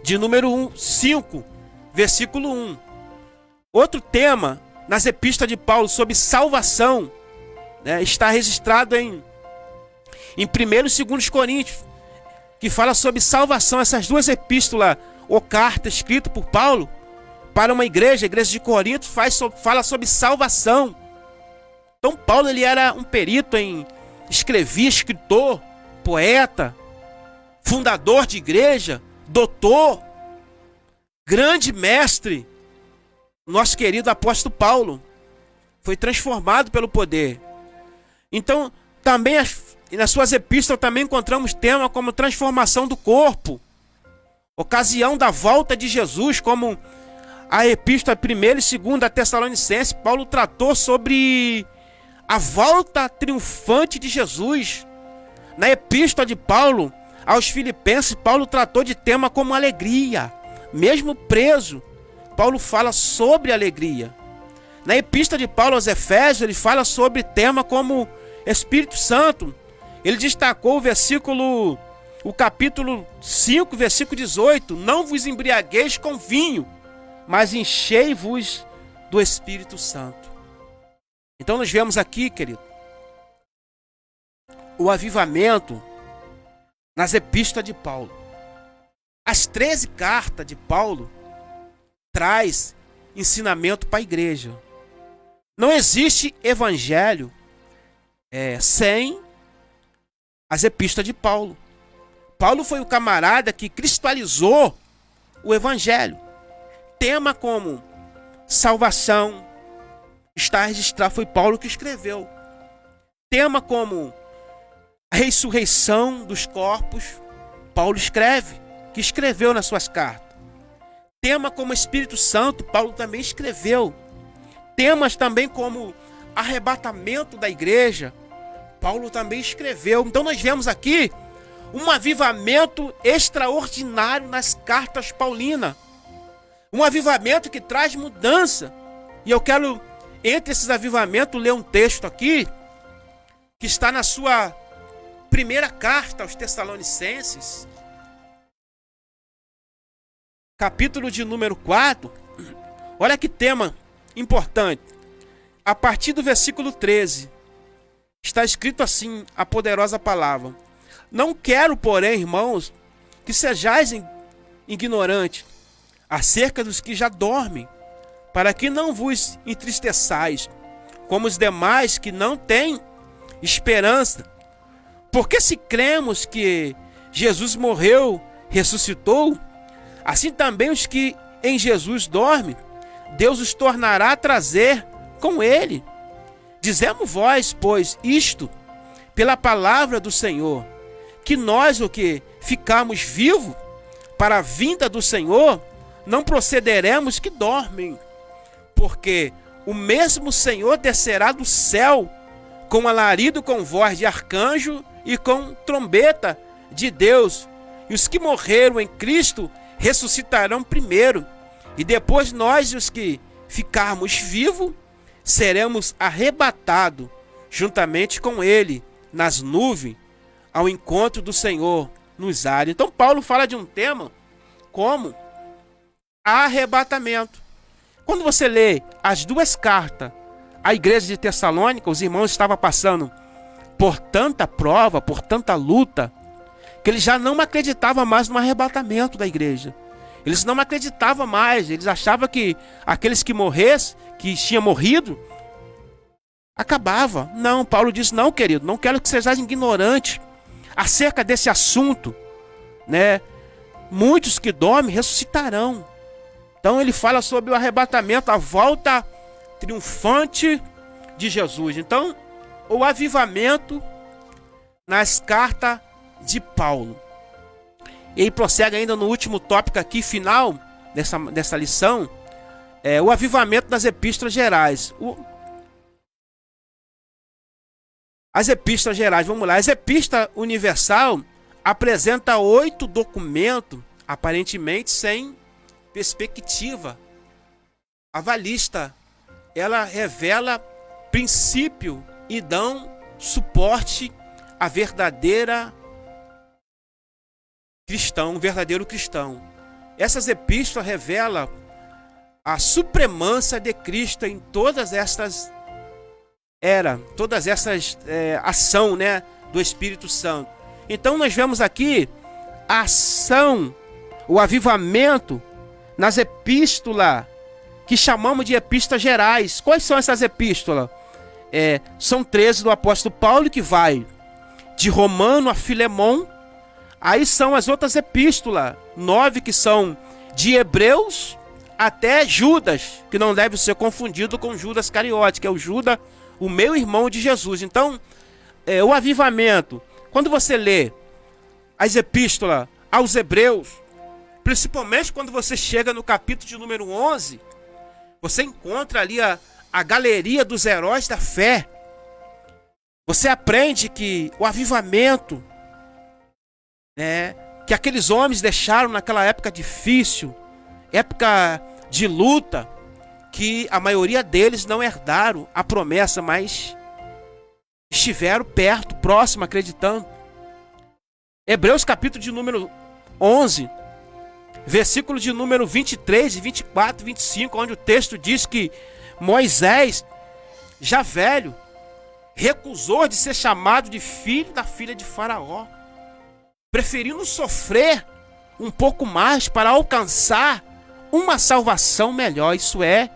de número 5, versículo 1. Outro tema nas epístolas de Paulo sobre salvação, né, está registrado em 1 e 2 Coríntios, que fala sobre salvação. Essas duas epístolas ou cartas escritas por Paulo para uma igreja, a igreja de Corinto, fala sobre salvação. Então Paulo ele era um perito em escrever, escritor, poeta, fundador de igreja, doutor, grande mestre. Nosso querido apóstolo Paulo foi transformado pelo poder. Então, também nas suas epístolas também encontramos temas como transformação do corpo, ocasião da volta de Jesus, como a epístola 1 e 2 Tessalonicenses. Paulo tratou sobre a volta triunfante de Jesus. Na epístola de Paulo aos Filipenses, Paulo tratou de tema como alegria. Mesmo preso, Paulo fala sobre alegria. Na epístola de Paulo aos Efésios, ele fala sobre tema como Espírito Santo. Ele destacou o capítulo 5, versículo 18. Não vos embriagueis com vinho, mas enchei-vos do Espírito Santo. Então nós vemos aqui, querido, o avivamento nas epístolas de Paulo. As 13 cartas de Paulo traz ensinamento para a igreja. Não existe evangelho sem as epístolas de Paulo. Paulo foi o camarada que cristalizou o evangelho. Tema como salvação está registrado, foi Paulo que escreveu. Tema como a ressurreição dos corpos, Paulo escreve. que escreveu nas suas cartas. Tema como Espírito Santo, Paulo também escreveu. Temas também como arrebatamento da igreja, Paulo também escreveu. Então nós vemos aqui um avivamento extraordinário nas cartas paulinas. Um avivamento que traz mudança. E eu quero, entre esses avivamentos, ler um texto aqui, que está na sua primeira carta aos Tessalonicenses, capítulo de número 4. Olha que tema importante. A partir do versículo 13, está escrito assim, a poderosa palavra: não quero, porém, irmãos, que sejais ignorantes acerca dos que já dormem, para que não vos entristeçais, como os demais que não têm esperança. Porque se cremos que Jesus morreu, ressuscitou, assim também os que em Jesus dormem, Deus os tornará a trazer com ele. Dizemos vós, pois, isto pela palavra do Senhor, que nós, o que ficamos vivos para a vinda do Senhor, não procederemos que dormem, porque o mesmo Senhor descerá do céu com alarido, com voz de arcanjo e com trombeta de Deus, e os que morreram em Cristo ressuscitarão primeiro, e depois nós, os que ficarmos vivos, seremos arrebatados juntamente com ele nas nuvens ao encontro do Senhor nos ares. Então Paulo fala de um tema como arrebatamento. Quando você lê as duas cartas à igreja de Tessalônica, os irmãos estavam passando por tanta prova, por tanta luta, que eles já não acreditavam mais no arrebatamento da igreja. Eles não acreditavam mais, eles achavam que aqueles que morressem, que tinham morrido, acabava. Não, Paulo diz: não, querido, não quero que sejais ignorantes acerca desse assunto, né? Muitos que dormem ressuscitarão. Então ele fala sobre o arrebatamento, a volta triunfante de Jesus. Então, o avivamento nas cartas de Paulo. E aí prossegue ainda no último tópico aqui, final dessa lição, o avivamento das epístolas gerais. As epístolas gerais, vamos lá. As epístolas universal apresenta 8 documentos, aparentemente sem perspectiva avalista. Ela revela princípio e dão suporte à verdadeiro cristão. Essas epístolas revelam a supremância de Cristo em todas essas ação, né, do Espírito Santo. Então nós vemos aqui a ação, o avivamento nas epístolas que chamamos de epístolas gerais. Quais são essas epístolas? São 13 do apóstolo Paulo, que vai de Romano a Filemon. Aí são as outras epístolas, 9 que são de Hebreus até Judas, que não deve ser confundido com Judas Cariote, que é o Judas, o meu irmão de Jesus. Então, o avivamento, quando você lê as epístolas aos Hebreus, principalmente quando você chega no capítulo de número 11, você encontra ali a galeria dos heróis da fé. Você aprende que o avivamento, que aqueles homens deixaram naquela época difícil, época de luta, que a maioria deles não herdaram a promessa, mas estiveram perto, próximo, acreditando. Hebreus capítulo de número 11, versículo de número 23, 24 e 25, onde o texto diz que Moisés, já velho, recusou de ser chamado de filho da filha de Faraó, preferindo sofrer um pouco mais para alcançar uma salvação melhor. Isso é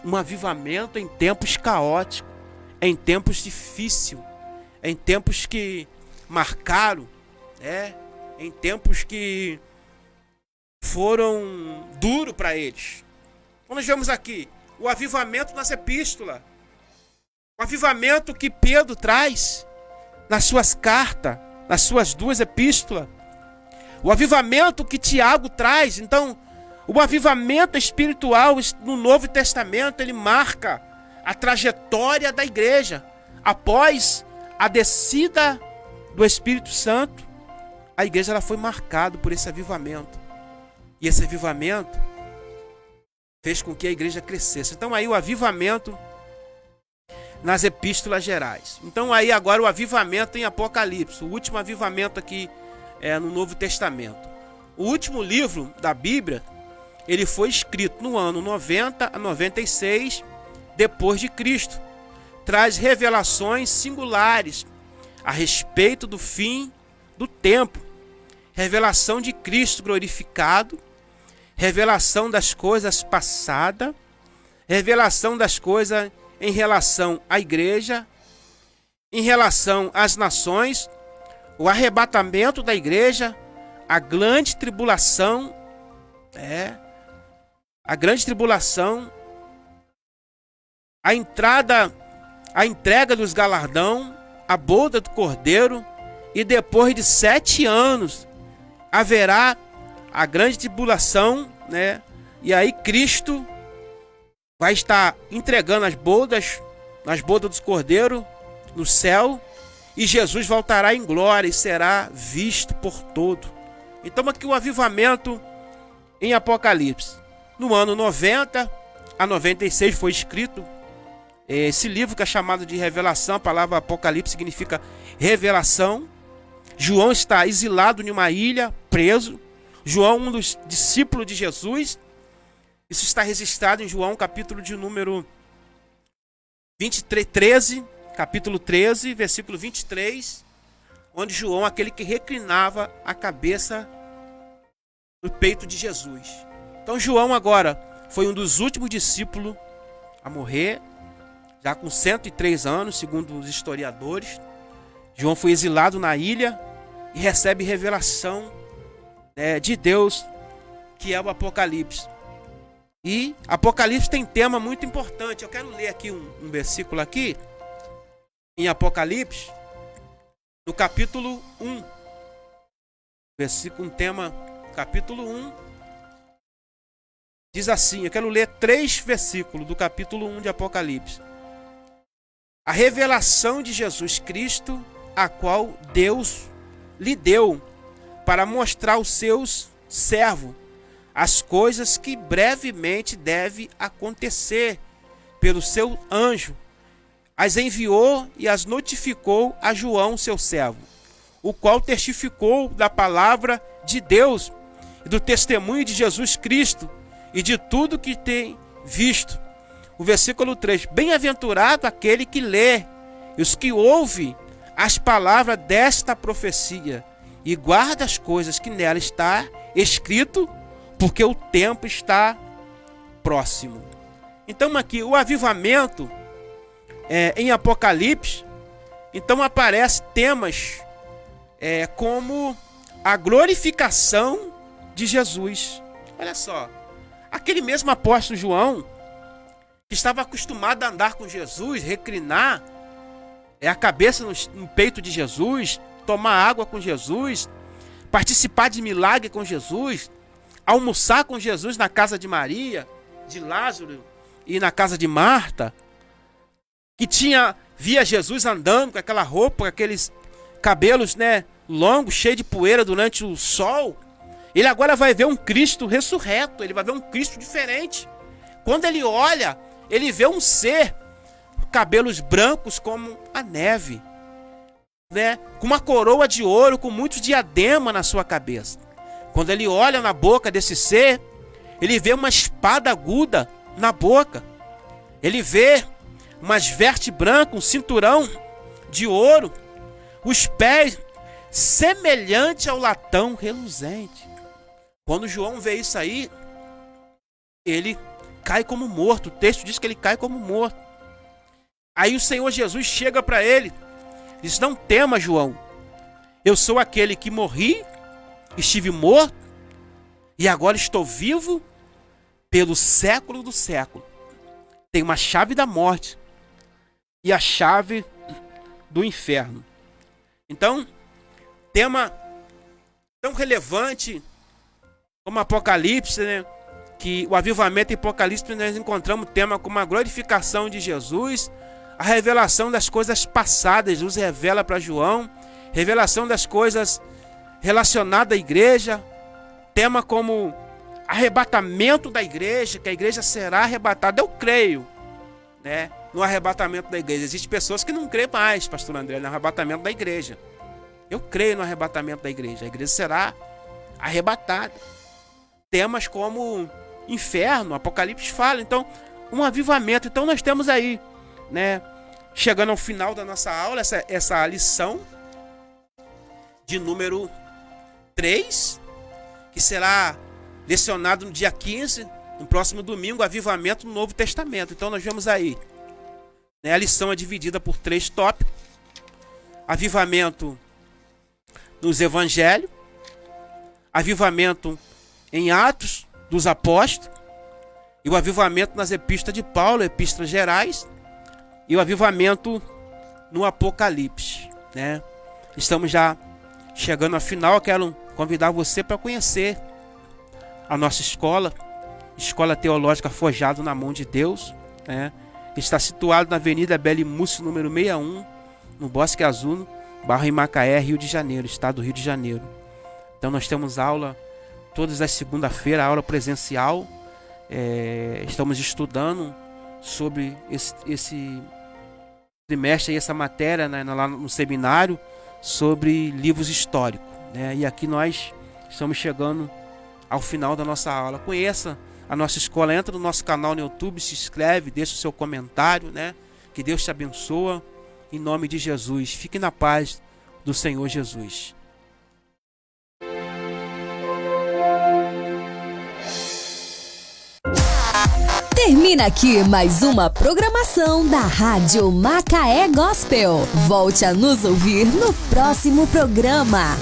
um avivamento em tempos caóticos, em tempos difíceis, em tempos que marcaram, em tempos que foram duros para eles. Então nós vemos aqui o avivamento nas epístolas, o avivamento que Pedro traz nas suas cartas, nas suas 2 epístolas, O avivamento que Tiago traz, então, o avivamento espiritual no Novo Testamento, ele marca a trajetória da igreja. Após a descida do Espírito Santo, a igreja ela foi marcada por esse avivamento. E esse avivamento fez com que a igreja crescesse. Então aí o avivamento nas epístolas gerais. Então aí agora o avivamento em Apocalipse, o último avivamento aqui no Novo Testamento. O último livro da Bíblia, ele foi escrito no ano 90 a 96 depois de Cristo. Traz revelações singulares a respeito do fim do tempo. Revelação de Cristo glorificado, revelação das coisas passadas, revelação das coisas em relação à igreja, em relação às nações, o arrebatamento da igreja, a grande tribulação, a entrega dos galardão, a boda do Cordeiro, e depois de 7 anos haverá a grande tribulação, E aí Cristo vai estar entregando as bodas do Cordeiro no céu, e Jesus voltará em glória e será visto por todo. Então aqui o avivamento em Apocalipse. No ano 90 a 96 foi escrito esse livro que é chamado de Revelação. A palavra Apocalipse significa revelação. João está exilado em uma ilha, preso. João, um dos discípulos de Jesus. Isso está registrado em João, capítulo de número 13, capítulo 13, versículo 23, onde João, aquele que reclinava a cabeça no peito de Jesus. Então João agora foi um dos últimos discípulos a morrer, já com 103 anos, segundo os historiadores. João foi exilado na ilha e recebe revelação de Deus, que é o Apocalipse. E Apocalipse tem tema muito importante. Eu quero ler aqui um versículo aqui, em Apocalipse, no capítulo 1. Capítulo 1. Diz assim, eu quero ler 3 versículos do capítulo 1 de Apocalipse. A revelação de Jesus Cristo, a qual Deus lhe deu para mostrar aos seus servos as coisas que brevemente deve acontecer pelo seu anjo. As enviou e as notificou a João, seu servo, o qual testificou da palavra de Deus e do testemunho de Jesus Cristo e de tudo que tem visto. O versículo 3. Bem-aventurado aquele que lê e os que ouvem as palavras desta profecia e guarda as coisas que nela está escrito, porque o tempo está próximo. Então aqui o avivamento em Apocalipse, então aparece temas como a glorificação de Jesus. Olha só, aquele mesmo apóstolo João, que estava acostumado a andar com Jesus, reclinar a cabeça no peito de Jesus, tomar água com Jesus, participar de milagre com Jesus, almoçar com Jesus na casa de Maria, de Lázaro e na casa de Marta, que via Jesus andando com aquela roupa, com aqueles cabelos longos, cheios de poeira durante o sol. Ele agora vai ver um Cristo ressurreto, ele vai ver um Cristo diferente. Quando ele olha, ele vê um ser, cabelos brancos como a neve, com uma coroa de ouro, com muitos diademas na sua cabeça. Quando ele olha na boca desse ser, ele vê uma espada aguda na boca. Ele vê umas vestes brancas, um cinturão de ouro, os pés semelhante ao latão reluzente. Quando João vê isso aí, ele cai como morto. O texto diz que ele cai como morto. Aí o Senhor Jesus chega para ele, diz: não tema, João, eu sou aquele que morri, estive morto e agora estou vivo pelo século do século. Tenho uma chave da morte e a chave do inferno. Então, tema tão relevante como Apocalipse, né? Que o avivamento em Apocalipse nós encontramos tema como a glorificação de Jesus, a revelação das coisas passadas, Jesus revela para João, revelação das coisas relacionadas à igreja, tema como arrebatamento da igreja, que a igreja será arrebatada. Eu creio, né, no arrebatamento da igreja. Existem pessoas que não creem mais, pastor André, no arrebatamento da igreja. Eu creio no arrebatamento da igreja. A igreja será arrebatada. Temas como inferno, Apocalipse fala. Então, um avivamento. Então, nós temos aí, né, chegando ao final da nossa aula, essa lição de número 3, que será lecionado no dia 15, no próximo domingo, avivamento no Novo Testamento. Então, nós vemos aí, né, a lição é dividida por 3 tópicos: avivamento nos evangelhos, avivamento em Atos dos Apóstolos, e o avivamento nas epístolas de Paulo, epístolas gerais, e o avivamento no Apocalipse, né? Estamos já chegando ao final. Eu quero convidar você para conhecer a nossa escola, Escola Teológica Forjado na Mão de Deus, né? Está situado na Avenida Beli Múcio, número 61, no Bosque Azul, bairro em Macaé, Rio de Janeiro, estado do Rio de Janeiro. Então nós temos aula todas as segunda-feira, aula presencial. Estamos estudando sobre esse trimestre, essa matéria, né, lá no seminário, sobre livros históricos, né? E aqui nós estamos chegando ao final da nossa aula. Conheça a nossa escola, entra no nosso canal no YouTube, se inscreve, deixa o seu comentário, né? Que Deus te abençoe, em nome de Jesus. Fique na paz do Senhor Jesus. Termina aqui mais uma programação da Rádio Macaé Gospel. Volte a nos ouvir no próximo programa.